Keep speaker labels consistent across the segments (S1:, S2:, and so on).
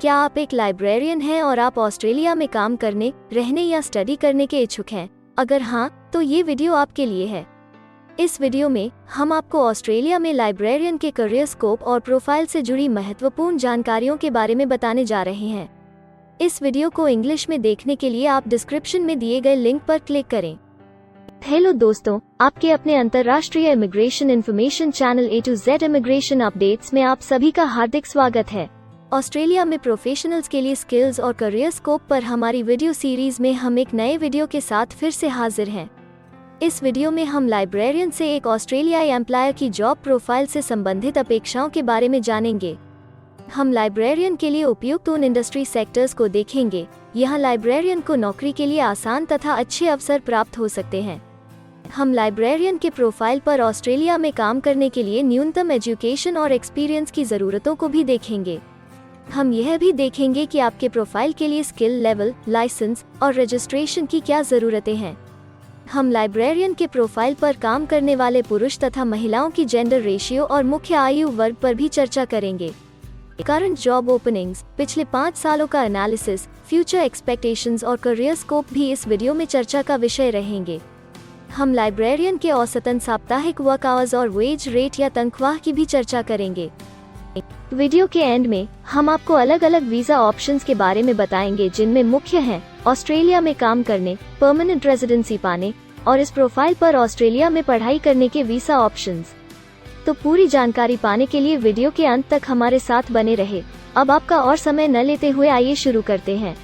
S1: क्या आप एक लाइब्रेरियन हैं और आप ऑस्ट्रेलिया में काम करने, रहने या स्टडी करने के इच्छुक हैं? अगर हाँ, तो ये वीडियो आपके लिए है। इस वीडियो में हम आपको ऑस्ट्रेलिया में लाइब्रेरियन के करियर स्कोप और प्रोफाइल से जुड़ी महत्वपूर्ण जानकारियों के बारे में बताने जा रहे हैं। इस वीडियो को इंग्लिश में देखने के लिए आप डिस्क्रिप्शन में दिए गए लिंक पर क्लिक करें। हेलो दोस्तों, आपके अपने अंतर्राष्ट्रीय immigration information channel A to Z immigration updates में आप सभी का हार्दिक स्वागत है। ऑस्ट्रेलिया में प्रोफेशनल्स के लिए स्किल्स और करियर स्कोप पर हमारी वीडियो सीरीज में हम एक नए वीडियो के साथ फिर से हाजिर हैं। इस वीडियो में हम लाइब्रेरियन से एक ऑस्ट्रेलियाई एम्प्लॉयर की जॉब प्रोफाइल से संबंधित अपेक्षाओं के बारे में जानेंगे। हम लाइब्रेरियन के लिए उपयुक्त उन इंडस्ट्री सेक्टर्स को देखेंगे। यहाँ लाइब्रेरियन को नौकरी के लिए आसान तथा अच्छे अवसर प्राप्त हो सकते हैं। हम लाइब्रेरियन के प्रोफाइल पर ऑस्ट्रेलिया में काम करने के लिए न्यूनतम एजुकेशन और एक्सपीरियंस की ज़रूरतों को भी देखेंगे। हम यह भी देखेंगे कि आपके प्रोफाइल के लिए स्किल लेवल, लाइसेंस और रजिस्ट्रेशन की क्या ज़रूरतें हैं। हम लाइब्रेरियन के प्रोफाइल पर काम करने वाले पुरुष तथा महिलाओं की जेंडर रेशियो और मुख्य आयु वर्ग पर भी चर्चा करेंगे। करंट जॉब ओपनिंग्स, पिछले 5 सालों का एनालिसिस, फ्यूचर एक्सपेक्टेशंस और करियर स्कोप भी इस वीडियो में चर्चा का विषय रहेंगे। हम लाइब्रेरियन के औसतन साप्ताहिक वर्क आवर्स और वेज रेट या तनख्वाह की भी चर्चा करेंगे। वीडियो के एंड में हम आपको अलग अलग वीजा ऑप्शंस के बारे में बताएंगे, जिनमें मुख्य हैं ऑस्ट्रेलिया में काम करने, परमानेंट रेजिडेंसी पाने और इस प्रोफाइल पर ऑस्ट्रेलिया में पढ़ाई करने के वीजा ऑप्शंस। तो पूरी जानकारी पाने के लिए वीडियो के अंत तक हमारे साथ बने रहे। अब आपका और समय न लेते हुए आइए शुरू करते हैं।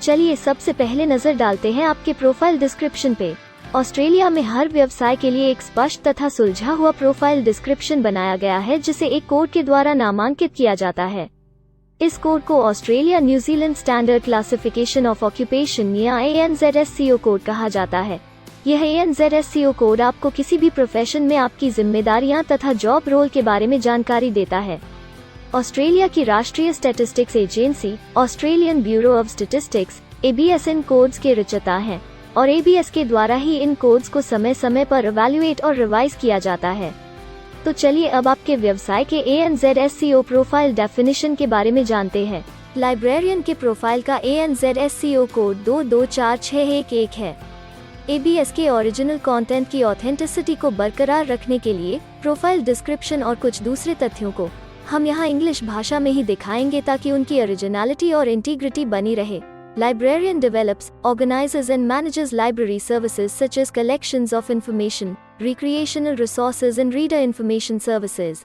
S1: चलिए सबसे पहले नजर डालते हैं आपके प्रोफाइल डिस्क्रिप्शन पे। ऑस्ट्रेलिया में हर व्यवसाय के लिए एक स्पष्ट तथा सुलझा हुआ प्रोफाइल डिस्क्रिप्शन बनाया गया है, जिसे एक कोड के द्वारा नामांकित किया जाता है। इस कोड को Australia New Zealand standard classification of occupation या ANZSCO कोड कहा जाता है। यह ANZSCO कोड आपको किसी भी प्रोफेशन में आपकी जिम्मेदारियां तथा जॉब रोल के बारे में जानकारी देता है। ऑस्ट्रेलिया की राष्ट्रीय statistics agency, Australian bureau of statistics, ABS in codes के रचयिता हैं और ABS के द्वारा ही इन कोड्स को समय समय पर इवैल्यूएट और रिवाइज किया जाता है। तो चलिए अब आपके व्यवसाय के ANZSCO प्रोफाइल डेफिनेशन के बारे में जानते हैं। लाइब्रेरियन के प्रोफाइल का ANZSCO कोड 224611 है। ABS के ओरिजिनल कंटेंट की ऑथेंटिसिटी को बरकरार रखने के लिए प्रोफाइल डिस्क्रिप्शन और कुछ दूसरे तथ्यों को हम यहाँ इंग्लिश भाषा में ही दिखाएंगे, ताकि उनकी ओरिजिनलिटी और इंटीग्रिटी बनी रहे। Librarian develops, organizes and manages library services such as collections of information, recreational resources and reader information services.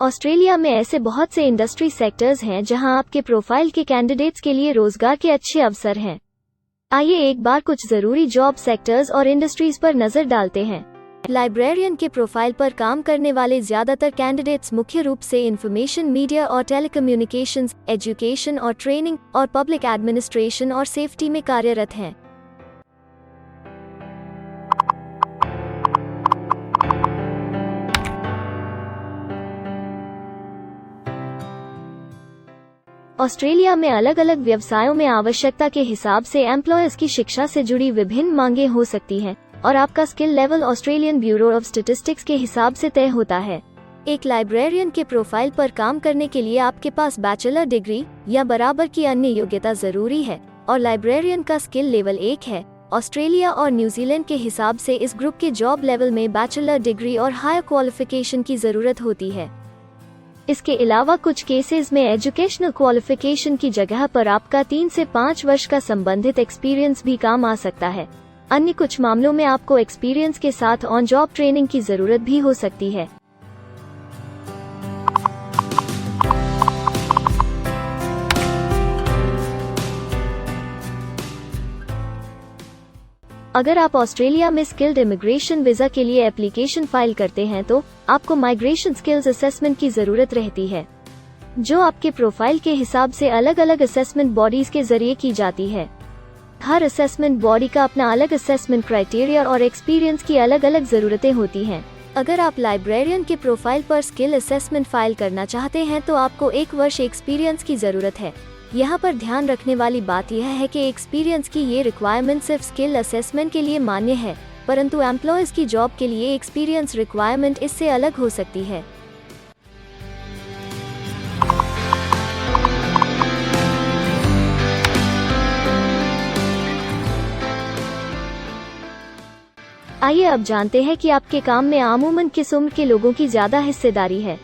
S1: Australia में ऐसे बहुत से इंडस्ट्री सेक्टर्स हैं जहां आपके प्रोफाइल के कैंडिडेट्स के लिए रोजगार के अच्छे अवसर हैं। आइए एक बार कुछ जरूरी जॉब सेक्टर्स और इंडस्ट्रीज पर नजर डालते हैं। लाइब्रेरियन के प्रोफाइल पर काम करने वाले ज्यादातर कैंडिडेट्स मुख्य रूप से इंफॉर्मेशन मीडिया और टेलीकम्युनिकेशंस, एजुकेशन और ट्रेनिंग और पब्लिक एडमिनिस्ट्रेशन और सेफ्टी में कार्यरत हैं। ऑस्ट्रेलिया में अलग अलग व्यवसायों में आवश्यकता के हिसाब से एम्प्लॉयर्स की शिक्षा से जुड़ी विभिन्न मांगें हो सकती हैं और आपका skill level Australian bureau of statistics के हिसाब से तय होता है। एक लाइब्रेरियन के प्रोफाइल पर काम करने के लिए आपके पास बैचलर डिग्री या बराबर की अन्य योग्यता जरूरी है और लाइब्रेरियन का स्किल लेवल 1 है। ऑस्ट्रेलिया और न्यूजीलैंड के हिसाब से इस ग्रुप के जॉब लेवल में बैचलर डिग्री और हायर क्वालिफिकेशन की जरूरत होती है। इसके अलावा कुछ केसेस में एजुकेशनल क्वालिफिकेशन की जगह पर आपका 3 से 5 वर्ष का संबंधित एक्सपीरियंस भी काम आ सकता है। अन्य कुछ मामलों में आपको एक्सपीरियंस के साथ ऑन जॉब ट्रेनिंग की जरूरत भी हो सकती है। अगर आप ऑस्ट्रेलिया में स्किल्ड इमिग्रेशन वीजा के लिए एप्लीकेशन फाइल करते हैं तो आपको माइग्रेशन स्किल्स असेसमेंट की जरूरत रहती है, जो आपके प्रोफाइल के हिसाब से अलग अलग असेसमेंट बॉडीज के जरिए की जाती है। हर असेसमेंट बॉडी का अपना अलग असेसमेंट क्राइटेरिया और एक्सपीरियंस की अलग अलग जरूरतें होती हैं। अगर आप लाइब्रेरियन के प्रोफाइल पर स्किल असेसमेंट फाइल करना चाहते हैं तो आपको 1 वर्ष एक्सपीरियंस की ज़रूरत है। यहाँ पर ध्यान रखने वाली बात यह है कि एक्सपीरियंस की ये रिक्वायरमेंट सिर्फ स्किल असेसमेंट के लिए मान्य है, परंतु एम्प्लॉयज़ की जॉब के लिए एक्सपीरियंस रिक्वायरमेंट इससे अलग हो सकती है। आइए अब जानते हैं कि आपके काम में आमूमन किस उम्र के लोगों की ज़्यादा हिस्सेदारी है।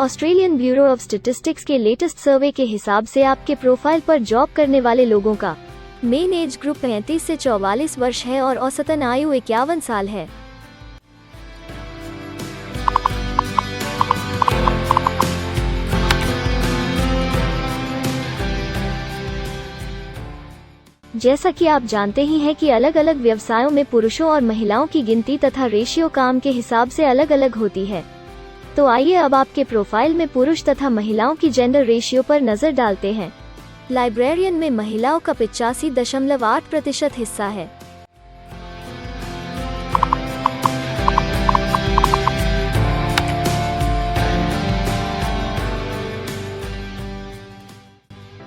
S1: ऑस्ट्रेलियन ब्यूरो ऑफ स्टैटिस्टिक्स के लेटेस्ट सर्वे के हिसाब से आपके प्रोफाइल पर जॉब करने वाले लोगों का मेन एज ग्रुप 35 से 44 वर्ष है और औसतन आयु 51 साल है। जैसा कि आप जानते ही हैं कि अलग अलग व्यवसायों में पुरुषों और महिलाओं की गिनती तथा रेशियो काम के हिसाब से अलग अलग होती है। तो आइए अब आपके प्रोफाइल में पुरुष तथा महिलाओं की जेंडर रेशियो पर नजर डालते हैं। लाइब्रेरियन में महिलाओं का 85.8% हिस्सा है।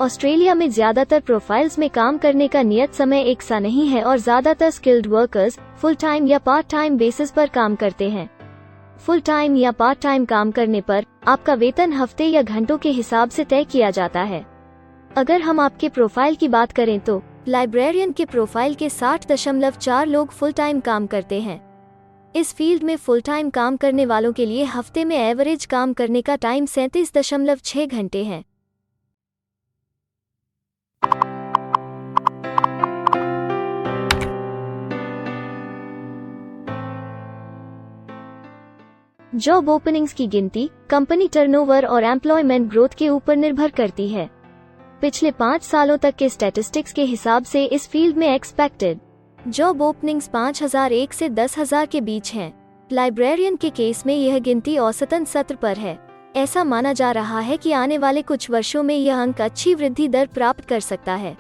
S1: ऑस्ट्रेलिया में ज्यादातर प्रोफाइल्स में काम करने का नियत समय एक सा नहीं है और ज्यादातर स्किल्ड वर्कर्स फुल टाइम या पार्ट टाइम बेसिस पर काम करते हैं। फुल टाइम या पार्ट टाइम काम करने पर आपका वेतन हफ्ते या घंटों के हिसाब से तय किया जाता है। अगर हम आपके प्रोफाइल की बात करें तो लाइब्रेरियन के प्रोफाइल के 60.4 लोग फुल टाइम काम करते हैं। इस फील्ड में फुल टाइम काम करने वालों के लिए हफ्ते में एवरेज काम करने का टाइम 37.6 घंटे है। जॉब ओपनिंग्स की गिनती कंपनी टर्नओवर और एम्प्लॉयमेंट ग्रोथ के ऊपर निर्भर करती है। पिछले 5 सालों तक के स्टैटिस्टिक्स के हिसाब से इस फील्ड में एक्सपेक्टेड जॉब ओपनिंग्स 5001 से 10,000 के बीच हैं। लाइब्रेरियन के केस में यह गिनती औसतन 17 पर है। ऐसा माना जा रहा है कि आने वाले कुछ वर्षों में यह अंक अच्छी वृद्धि दर प्राप्त कर सकता है।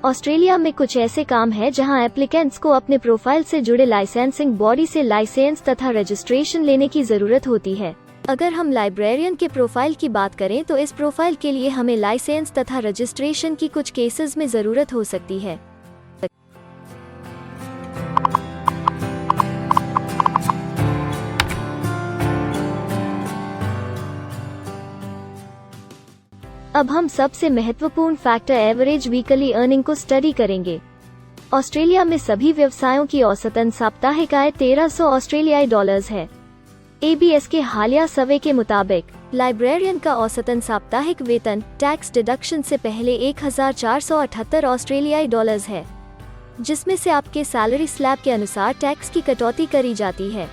S1: ऑस्ट्रेलिया में कुछ ऐसे काम हैं जहां एप्लीकेंट्स को अपने प्रोफाइल से जुड़े लाइसेंसिंग बॉडी से लाइसेंस तथा रजिस्ट्रेशन लेने की जरूरत होती है। अगर हम लाइब्रेरियन के प्रोफाइल की बात करें तो इस प्रोफाइल के लिए हमें लाइसेंस तथा रजिस्ट्रेशन की कुछ केसेस में जरूरत हो सकती है। अब हम सबसे महत्वपूर्ण फैक्टर एवरेज वीकली अर्निंग को स्टडी करेंगे। ऑस्ट्रेलिया में सभी व्यवसायों की औसतन साप्ताहिक आय 1300 ऑस्ट्रेलियाई डॉलर्स है। ABS के हालिया सर्वे के मुताबिक लाइब्रेरियन का औसतन साप्ताहिक वेतन टैक्स डिडक्शन से पहले 1478 ऑस्ट्रेलियाई डॉलर्स है, जिसमें से आपके सैलरी स्लैब के अनुसार टैक्स की कटौती करी जाती है।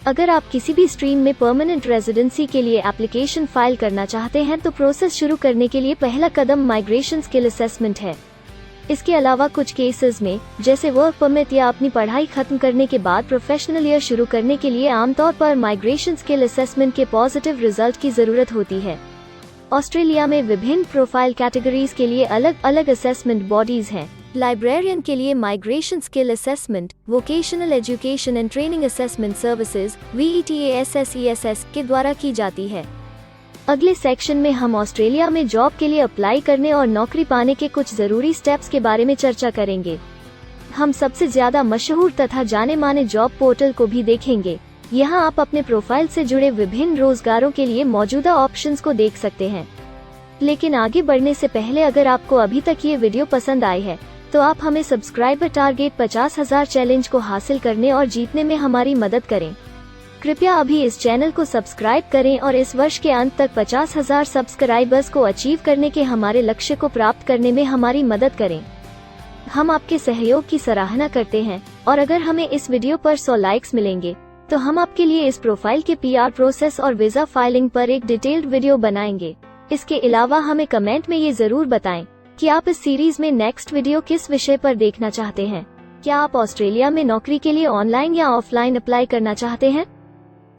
S1: अगर आप किसी भी स्ट्रीम में परमानेंट रेजिडेंसी के लिए एप्लीकेशन फाइल करना चाहते हैं तो प्रोसेस शुरू करने के लिए पहला कदम माइग्रेशन स्किल असेसमेंट है। इसके अलावा कुछ केसेस में जैसे वर्क परमिट या अपनी पढ़ाई खत्म करने के बाद प्रोफेशनल ईयर शुरू करने के लिए आमतौर पर माइग्रेशन स्किल असेसमेंट के पॉजिटिव रिजल्ट की जरूरत होती है। ऑस्ट्रेलिया में विभिन्न प्रोफाइल कैटेगरीज के लिए अलग अलग असेसमेंट बॉडीज हैं। लाइब्रेरियन के लिए migration skill assessment vocational education and training assessment services VETASSESS के द्वारा की जाती है। अगले सेक्शन में हम ऑस्ट्रेलिया में जॉब के लिए अप्लाई करने और नौकरी पाने के कुछ जरूरी स्टेप्स के बारे में चर्चा करेंगे। हम सबसे ज्यादा मशहूर तथा जाने माने जॉब पोर्टल को भी देखेंगे। यहाँ आप अपने प्रोफाइल से जुड़े विभिन्न रोजगारों के लिए मौजूदा ऑप्शंस को देख सकते हैं। लेकिन आगे बढ़ने से पहले अगर आपको अभी तक ये वीडियो पसंद आई है तो आप हमें सब्सक्राइबर टारगेट 50,000 चैलेंज को हासिल करने और जीतने में हमारी मदद करें। कृपया अभी इस चैनल को सब्सक्राइब करें और इस वर्ष के अंत तक 50,000 सब्सक्राइबर्स को अचीव करने के हमारे लक्ष्य को प्राप्त करने में हमारी मदद करें। हम आपके सहयोग की सराहना करते हैं और अगर हमें इस वीडियो पर 100 लाइक्स मिलेंगे तो हम आपके लिए इस प्रोफाइल के PR प्रोसेस और वीजा फाइलिंग पर एक डिटेल्ड वीडियो बनाएंगे। इसके अलावा हमें कमेंट में ये जरूर बताएं कि आप इस सीरीज में नेक्स्ट वीडियो किस विषय पर देखना चाहते हैं। क्या आप ऑस्ट्रेलिया में नौकरी के लिए ऑनलाइन या ऑफलाइन अप्लाई करना चाहते हैं?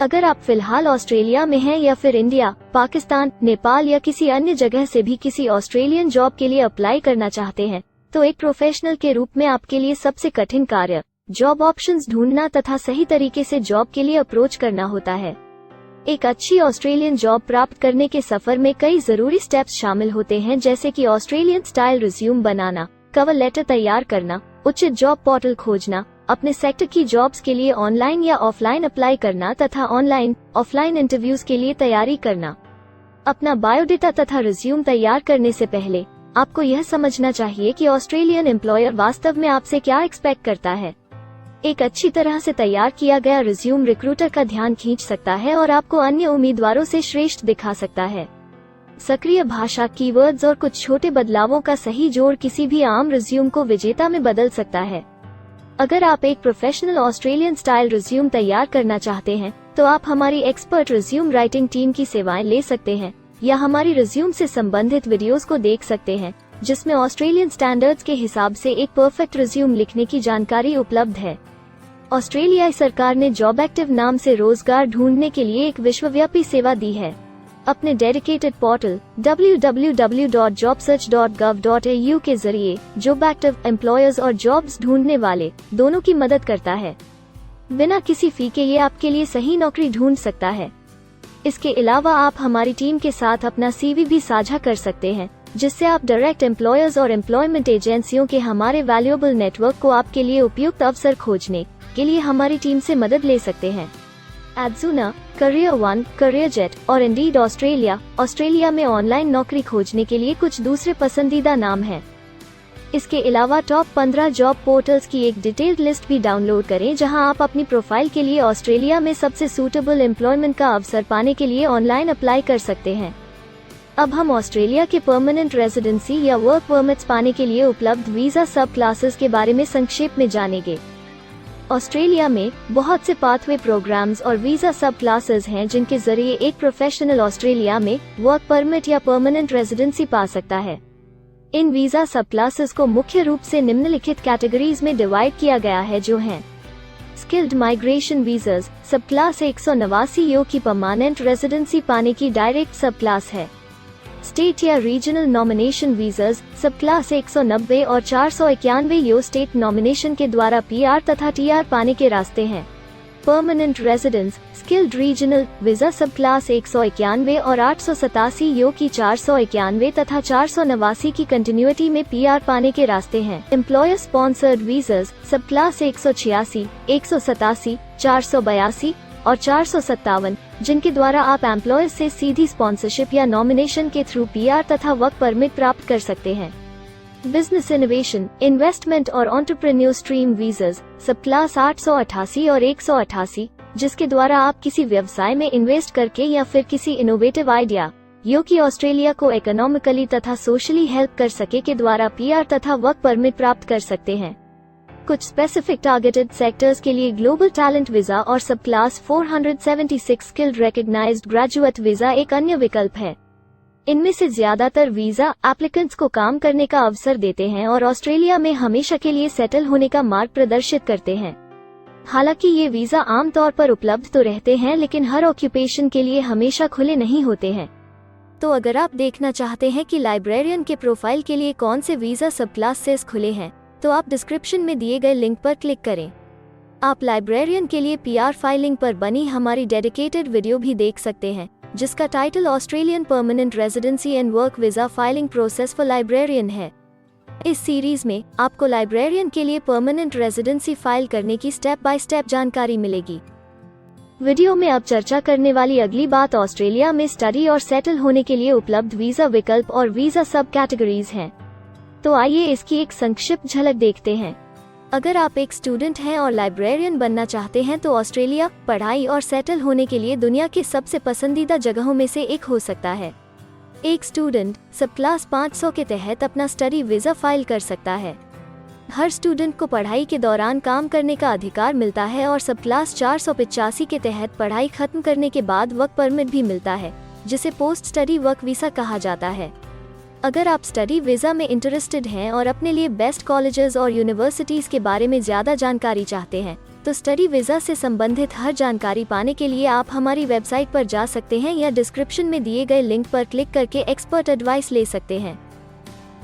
S1: अगर आप फिलहाल ऑस्ट्रेलिया में हैं या फिर इंडिया, पाकिस्तान, नेपाल या किसी अन्य जगह से भी किसी ऑस्ट्रेलियन जॉब के लिए अप्लाई करना चाहते हैं, तो एक प्रोफेशनल के रूप में आपके लिए सबसे कठिन कार्य जॉब ऑप्शंस ढूंढना तथा सही तरीके से जॉब के लिए अप्रोच करना होता है। एक अच्छी ऑस्ट्रेलियन जॉब प्राप्त करने के सफर में कई जरूरी स्टेप्स शामिल होते हैं, जैसे कि ऑस्ट्रेलियन स्टाइल रिज्यूम बनाना, कवर लेटर तैयार करना, उचित जॉब पोर्टल खोजना, अपने सेक्टर की जॉब्स के लिए ऑनलाइन या ऑफलाइन अप्लाई करना तथा ऑनलाइन ऑफलाइन इंटरव्यूज के लिए तैयारी करना। अपना बायोडेटा तथा रिज्यूम तैयार करने से पहले आपको यह समझना चाहिए कि ऑस्ट्रेलियन एम्प्लॉयर वास्तव में आपसे क्या एक्सपेक्ट करता है। एक अच्छी तरह से तैयार किया गया रिज्यूम रिक्रूटर का ध्यान खींच सकता है और आपको अन्य उम्मीदवारों से श्रेष्ठ दिखा सकता है। सक्रिय भाषा, कीवर्ड्स और कुछ छोटे बदलावों का सही जोड़ किसी भी आम रिज्यूम को विजेता में बदल सकता है। अगर आप एक प्रोफेशनल ऑस्ट्रेलियन स्टाइल रिज्यूम तैयार करना चाहते हैं, तो आप हमारी एक्सपर्ट रिज्यूम राइटिंग टीम की सेवाएं ले सकते हैं या हमारी रिज्यूम से संबंधित वीडियोस को देख सकते हैं, जिसमें ऑस्ट्रेलियन स्टैंडर्ड्स के हिसाब से एक परफेक्ट रिज्यूम लिखने की जानकारी उपलब्ध है। ऑस्ट्रेलियाई सरकार ने जॉब एक्टिव नाम से रोजगार ढूंढने के लिए एक विश्वव्यापी सेवा दी है। अपने डेडिकेटेड पोर्टल www.jobsearch.gov.au के जरिए जॉब एक्टिव एम्प्लॉयर्स और जॉब्स ढूंढने वाले दोनों की मदद करता है। बिना किसी फी के ये आपके लिए सही नौकरी ढूंढ सकता है। इसके अलावा आप हमारी टीम के साथ अपना CV भी साझा कर सकते हैं, जिससे आप डायरेक्ट एम्प्लॉयर्स और एम्प्लॉयमेंट एजेंसियों के हमारे वैल्यूएबल नेटवर्क को आपके लिए उपयुक्त अवसर खोजने के लिए हमारी टीम से मदद ले सकते हैं। एडजूना, करियर वन, करियर जेट और इंडीड ऑस्ट्रेलिया में ऑनलाइन नौकरी खोजने के लिए कुछ दूसरे पसंदीदा नाम हैं। इसके अलावा टॉप 15 जॉब पोर्टल्स की एक डिटेल्ड लिस्ट भी डाउनलोड करें, जहां आप अपनी प्रोफाइल के लिए ऑस्ट्रेलिया में सबसे सूटेबल एम्प्लॉयमेंट का अवसर पाने के लिए ऑनलाइन अप्लाई कर सकते हैं। अब हम ऑस्ट्रेलिया के परमानेंट रेजिडेंसी या वर्क परमिट्स पाने के लिए उपलब्ध वीजा सब क्लासेस के बारे में संक्षेप में जानेंगे। ऑस्ट्रेलिया में बहुत से पाथवे प्रोग्राम्स और वीजा सब क्लासेस हैं, जिनके जरिए एक प्रोफेशनल ऑस्ट्रेलिया में वर्क परमिट या परमानेंट रेजिडेंसी पा सकता है। इन वीजा सब क्लासेस को मुख्य रूप से निम्नलिखित कैटेगरीज में डिवाइड किया गया है, जो हैं स्किल्ड माइग्रेशन वीजास, सब क्लास 189 यो की परमानेंट रेजिडेंसी पाने की डायरेक्ट सब क्लास है। स्टेट या रीजनल नॉमिनेशन वीजास, सब क्लास 190 और 491 यो स्टेट नॉमिनेशन के द्वारा PR तथा TR पाने के रास्ते हैं। Permanent residence, skilled regional visa, सब क्लास 191 और 887 यो की 491 तथा 489 की कंटिन्यूटी में PR पाने के रास्ते हैं। एम्प्लॉयर स्पॉन्सर्ड वीजास, सब क्लास 186, 187, 482 और 457, जिनके द्वारा आप एम्प्लॉयर से सीधी स्पॉन्सरशिप या नॉमिनेशन के थ्रू PR तथा वर्क परमिट प्राप्त कर सकते हैं। बिजनेस इनोवेशन, इन्वेस्टमेंट और एंटरप्रेन्योर स्ट्रीम वीजास, सब क्लास 888 और 188, जिसके द्वारा आप किसी व्यवसाय में इन्वेस्ट करके या फिर किसी इनोवेटिव आइडिया यो कि ऑस्ट्रेलिया को इकोनॉमिकली तथा सोशली हेल्प कर सके के द्वारा PR तथा वर्क परमिट प्राप्त कर सकते हैं। कुछ स्पेसिफिक टारगेटेड सेक्टर्स के लिए ग्लोबल टैलेंट वीजा और subclass 476 skilled recognised graduate visa एक अन्य विकल्प है। इनमें से ज्यादातर वीजा एप्लीकेंट्स को काम करने का अवसर देते हैं और ऑस्ट्रेलिया में हमेशा के लिए सेटल होने का मार्ग प्रदर्शित करते हैं। हालांकि ये वीजा आमतौर पर उपलब्ध तो रहते हैं, लेकिन हर ऑक्यूपेशन के लिए हमेशा खुले नहीं होते हैं। तो अगर आप देखना चाहते हैं कि लाइब्रेरियन के प्रोफाइल के लिए कौन से वीजा सब क्लासेस खुले हैं, तो आप डिस्क्रिप्शन में दिए गए लिंक पर क्लिक करें। आप लाइब्रेरियन के लिए PR फाइलिंग पर बनी हमारी डेडिकेटेड वीडियो भी देख सकते हैं, जिसका title Australian permanent residency and work visa filing process for librarian है। इस सीरीज में आपको लाइब्रेरियन के लिए परमानेंट रेजिडेंसी फाइल करने की स्टेप बाय स्टेप जानकारी मिलेगी। वीडियो में अब चर्चा करने वाली अगली बात ऑस्ट्रेलिया में स्टडी और सेटल होने के लिए उपलब्ध वीजा विकल्प और वीजा सब कैटेगरीज हैं। तो आइए इसकी एक संक्षिप्त झलक देखते हैं। अगर आप एक स्टूडेंट हैं और लाइब्रेरियन बनना चाहते हैं, तो ऑस्ट्रेलिया पढ़ाई और सेटल होने के लिए दुनिया के सबसे पसंदीदा जगहों में से एक हो सकता है। एक स्टूडेंट सब क्लास 500 के तहत अपना स्टडी वीजा फाइल कर सकता है। हर स्टूडेंट को पढ़ाई के दौरान काम करने का अधिकार मिलता है और सब क्लास 485 के तहत पढ़ाई खत्म करने के बाद वर्क परमिट भी मिलता है, जिसे पोस्ट स्टडी वर्क वीजा कहा जाता है। अगर आप स्टडी वीज़ा में इंटरेस्टेड हैं और अपने लिए बेस्ट कॉलेजेस और यूनिवर्सिटीज़ के बारे में ज़्यादा जानकारी चाहते हैं, तो स्टडी वीज़ा से संबंधित हर जानकारी पाने के लिए आप हमारी वेबसाइट पर जा सकते हैं या डिस्क्रिप्शन में दिए गए लिंक पर क्लिक करके एक्सपर्ट एडवाइस ले सकते हैं।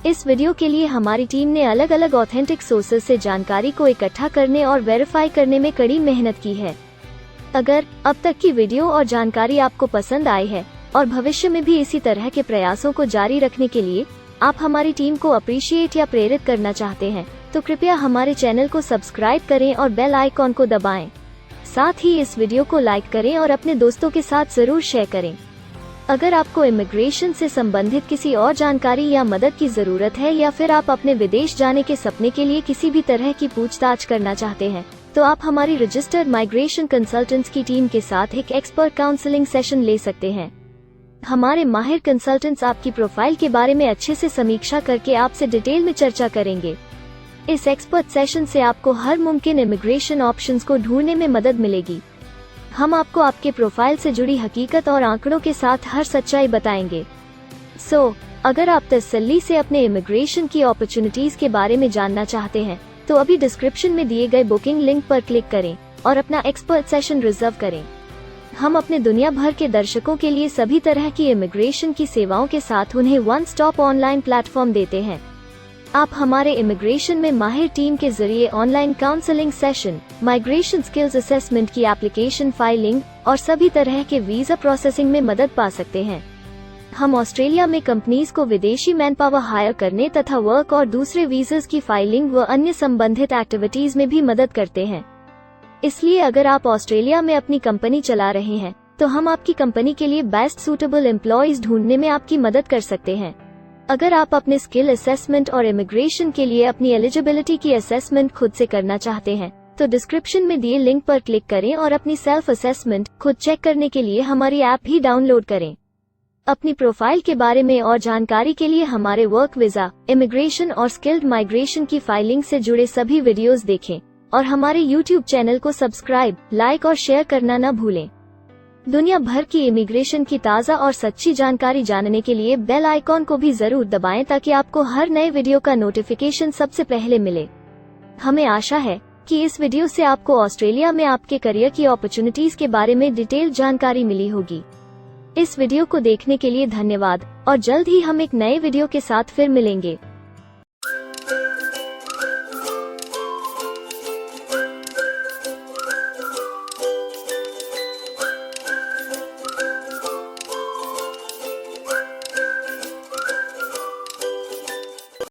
S1: इस वीडियो के लिए हमारी टीम ने अलग अलग ऑथेंटिक सोर्सेज से जानकारी को इकट्ठा करने और वेरीफाई करने में कड़ी मेहनत की है। अगर अब तक की वीडियो और जानकारी आपको पसंद आई है और भविष्य में भी इसी तरह के प्रयासों को जारी रखने के लिए आप हमारी टीम को अप्रिशिएट या प्रेरित करना चाहते हैं, तो कृपया हमारे चैनल को सब्सक्राइब करें और बेल आइकॉन को दबाएं। साथ ही इस वीडियो को लाइक करें और अपने दोस्तों के साथ जरूर शेयर करें। अगर आपको इमिग्रेशन से संबंधित किसी और जानकारी या मदद की जरूरत है या फिर आप अपने विदेश जाने के सपने के लिए किसी भी तरह की पूछताछ करना चाहते हैं, तो आप हमारी रजिस्टर्ड माइग्रेशन कंसल्टेंट्स की टीम के साथ एक एक्सपर्ट काउंसलिंग सेशन ले सकते हैं। हमारे माहिर कंसल्टेंट्स आपकी प्रोफाइल के बारे में अच्छे से समीक्षा करके आपसे डिटेल में चर्चा करेंगे। इस एक्सपर्ट सेशन से आपको हर मुमकिन इमिग्रेशन ऑप्शंस को ढूंढने में मदद मिलेगी। हम आपको आपके प्रोफाइल से जुड़ी हकीकत और आंकड़ों के साथ हर सच्चाई बताएंगे। अगर आप तसल्ली से अपने इमिग्रेशन की अपॉर्चुनिटीज के बारे में जानना चाहते हैं, तो अभी डिस्क्रिप्शन में दिए गए बुकिंग लिंक पर क्लिक करें और अपना एक्सपर्ट सेशन रिजर्व करें। हम अपने दुनिया भर के दर्शकों के लिए सभी तरह की इमिग्रेशन की सेवाओं के साथ उन्हें वन स्टॉप ऑनलाइन प्लेटफॉर्म देते हैं। आप हमारे इमिग्रेशन में माहिर टीम के जरिए online counselling session, migration skills assessment की एप्लीकेशन फाइलिंग और सभी तरह के वीजा प्रोसेसिंग में मदद पा सकते हैं। हम ऑस्ट्रेलिया में कंपनीज को विदेशी मैन पावर हायर करने तथा वर्क और दूसरे वीजास की फाइलिंग व अन्य संबंधित एक्टिविटीज में भी मदद करते हैं। इसलिए अगर आप ऑस्ट्रेलिया में अपनी कंपनी चला रहे हैं, तो हम आपकी कंपनी के लिए बेस्ट सूटेबल एम्प्लॉयज ढूंढने में आपकी मदद कर सकते हैं। अगर आप अपने स्किल असेसमेंट और इमिग्रेशन के लिए अपनी एलिजिबिलिटी की असेसमेंट खुद से करना चाहते हैं, तो डिस्क्रिप्शन में दिए लिंक पर क्लिक करें और अपनी सेल्फ असेसमेंट खुद चेक करने के लिए हमारी ऐप भी डाउनलोड करें। अपनी प्रोफाइल के बारे में और जानकारी के लिए हमारे वर्क वीजा, इमिग्रेशन और स्किल्ड माइग्रेशन की फाइलिंग से जुड़े सभी वीडियोस देखें और हमारे YouTube चैनल को सब्सक्राइब, लाइक और शेयर करना न भूलें। दुनिया भर की इमिग्रेशन की ताज़ा और सच्ची जानकारी जानने के लिए बेल आइकॉन को भी जरूर दबाएं ताकि आपको हर नए वीडियो का नोटिफिकेशन सबसे पहले मिले। हमें आशा है कि इस वीडियो से आपको ऑस्ट्रेलिया में आपके करियर की अपॉर्चुनिटीज के बारे में डिटेल जानकारी मिली होगी। इस वीडियो को देखने के लिए धन्यवाद और जल्द ही हम एक नए वीडियो के साथ फिर मिलेंगे।